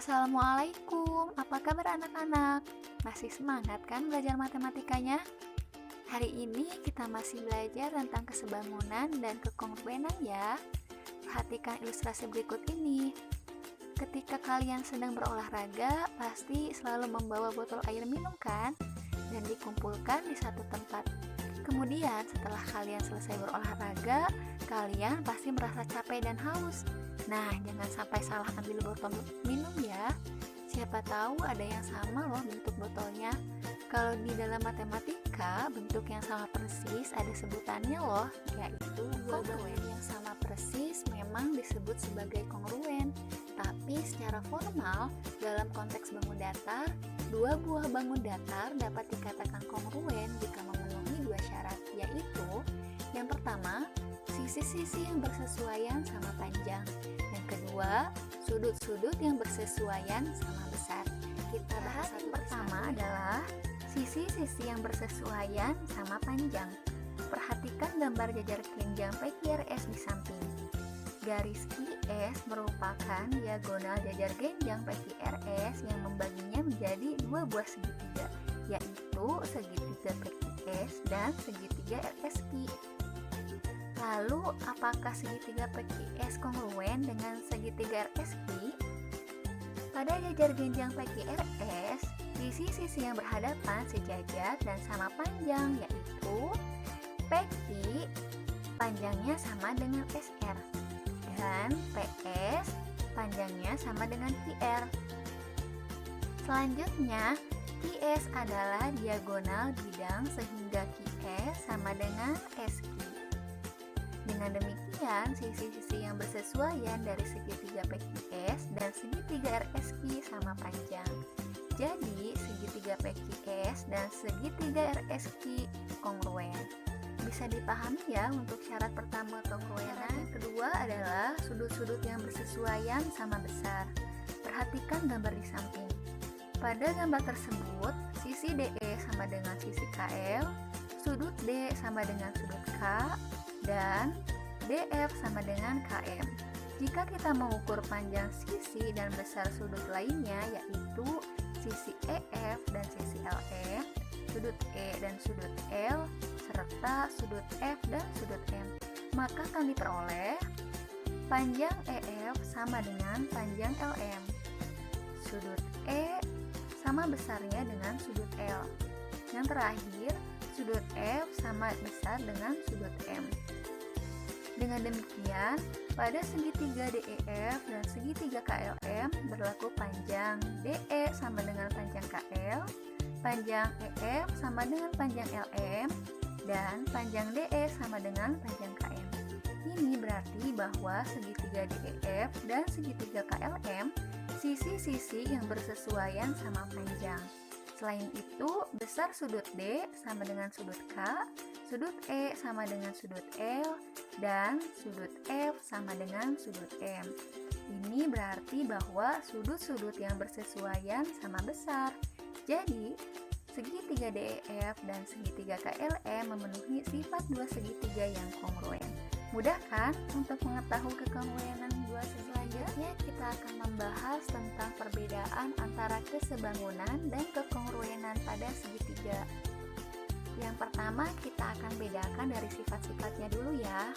Assalamualaikum, apa kabar anak-anak? Masih semangat kan belajar matematikanya? Hari ini kita masih belajar tentang kesebangunan dan kekongruenan ya. Perhatikan ilustrasi berikut ini. Ketika kalian sedang berolahraga, pasti selalu membawa botol air minum kan? Dan dikumpulkan di satu tempat. Kemudian setelah kalian selesai berolahraga, kalian pasti merasa capek dan haus. Nah, jangan sampai salah ambil botol minum ya. Siapa tahu ada yang sama loh bentuk botolnya. Kalau di dalam matematika, bentuk yang sama persis ada sebutannya loh, yaitu kongruen. Yang sama persis memang disebut sebagai kongruen. Tapi secara formal, dalam konteks bangun datar, dua buah bangun datar dapat dikatakan kongruen jika memenuhi dua syarat, yaitu yang pertama, sisi-sisi yang bersesuaian sama panjang. Yang kedua, sudut-sudut yang bersesuaian sama besar. Kita bahas yang pertama adalah sisi-sisi yang bersesuaian sama panjang. Perhatikan gambar jajar kenjang PQRS di samping. Garis IS merupakan diagonal jajar genjang PQRS yang membaginya menjadi dua buah segitiga, yaitu segitiga PQS dan segitiga RSQ. Lalu, apakah segitiga PQS kongruen dengan segitiga RSQ? Pada jajar genjang PQRS, sisi-sisi yang berhadapan sejajar dan sama panjang, yaitu PQ panjangnya sama dengan SR dan PS panjangnya sama dengan QR. Selanjutnya, QS adalah diagonal bidang sehingga QS sama dengan SQ. Dengan demikian, sisi-sisi yang bersesuaian dari segitiga PQS dan segitiga RSQ sama panjang. Jadi, segitiga PQS dan segitiga RSQ kongruen. Bisa dipahami ya untuk syarat pertama kongruenan. Yang kedua adalah sudut-sudut yang bersesuaian sama besar. Perhatikan gambar di samping. Pada gambar tersebut, sisi DE sama dengan sisi KL, sudut D sama dengan sudut K, dan DF sama dengan KM. Jika kita mengukur panjang sisi dan besar sudut lainnya, yaitu sisi EF dan sisi LM, sudut E dan sudut L, serta sudut F dan sudut M, maka akan diperoleh panjang EF sama dengan panjang LM. Sudut E sama besarnya dengan sudut L. Yang terakhir, sudut F sama besar dengan sudut M. Dengan demikian, pada segitiga DEF dan segitiga KLM berlaku panjang DE sama dengan panjang KL, panjang EF sama dengan panjang LM, dan panjang DE sama dengan panjang KM. Ini berarti bahwa segitiga DEF dan segitiga KLM sisi-sisi yang bersesuaian sama panjang. Selain itu, besar sudut D sama dengan sudut K, sudut E sama dengan sudut L, dan sudut F sama dengan sudut M. Ini berarti bahwa sudut-sudut yang bersesuaian sama besar. Jadi, segitiga DEF dan segitiga KLM memenuhi sifat dua segitiga yang kongruen. Mudah kan untuk mengetahui kekongruenan dua segitiga? Selanjutnya kita akan membahas tentang perbedaan antara kesebangunan dan kekongruenan pada segitiga. Yang pertama kita akan bedakan dari sifat-sifatnya dulu ya.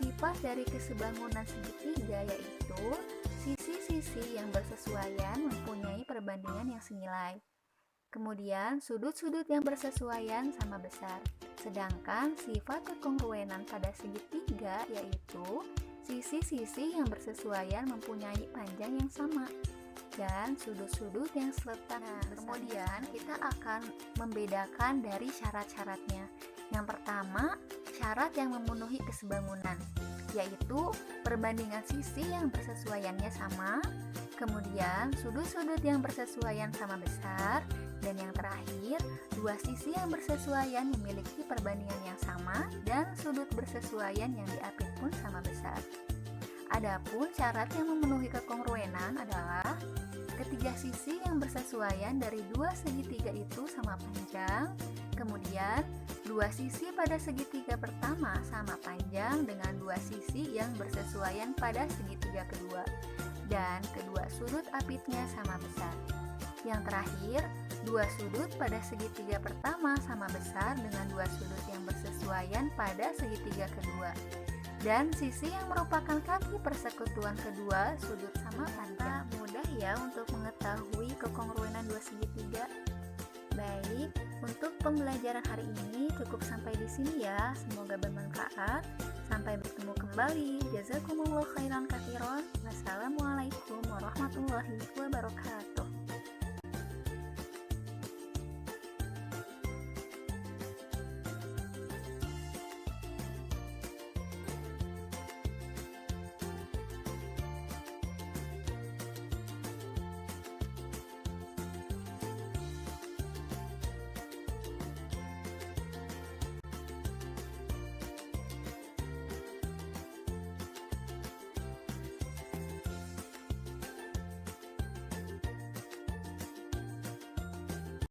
Sifat dari kesebangunan segitiga yaitu sisi-sisi yang bersesuaian mempunyai perbandingan yang senilai. Kemudian sudut-sudut yang bersesuaian sama besar. Sedangkan sifat kekongruenan pada segitiga yaitu sisi-sisi yang bersesuaian mempunyai panjang yang sama dan sudut-sudut yang seletak. Kemudian kita akan membedakan dari syarat-syaratnya. Yang pertama, syarat yang memenuhi kesebangunan, yaitu perbandingan sisi yang bersesuaiannya sama, kemudian sudut-sudut yang bersesuaian sama besar, dan yang terakhir, dua sisi yang bersesuaian memiliki perbandingan yang sama dan sudut bersesuaian yang diapit pun sama besar. Adapun syarat yang memenuhi kekongruenan adalah ketiga sisi yang bersesuaian dari dua segitiga itu sama panjang, kemudian dua sisi pada segitiga pertama sama panjang dengan dua sisi yang bersesuaian pada segitiga kedua, dan kedua sudut apitnya sama besar. Yang terakhir, dua sudut pada segitiga pertama sama besar dengan dua sudut yang bersesuaian pada segitiga kedua. Dan sisi yang merupakan kaki persekutuan kedua sudut sama panjang. Mudah ya untuk mengetahui kekongruenan dua segitiga. Baik, untuk pembelajaran hari ini cukup sampai di sini ya. Semoga bermanfaat. Sampai bertemu kembali. Jazakumullah khairan katsiran. Wassalamualaikum warahmatullahi wabarakatuh.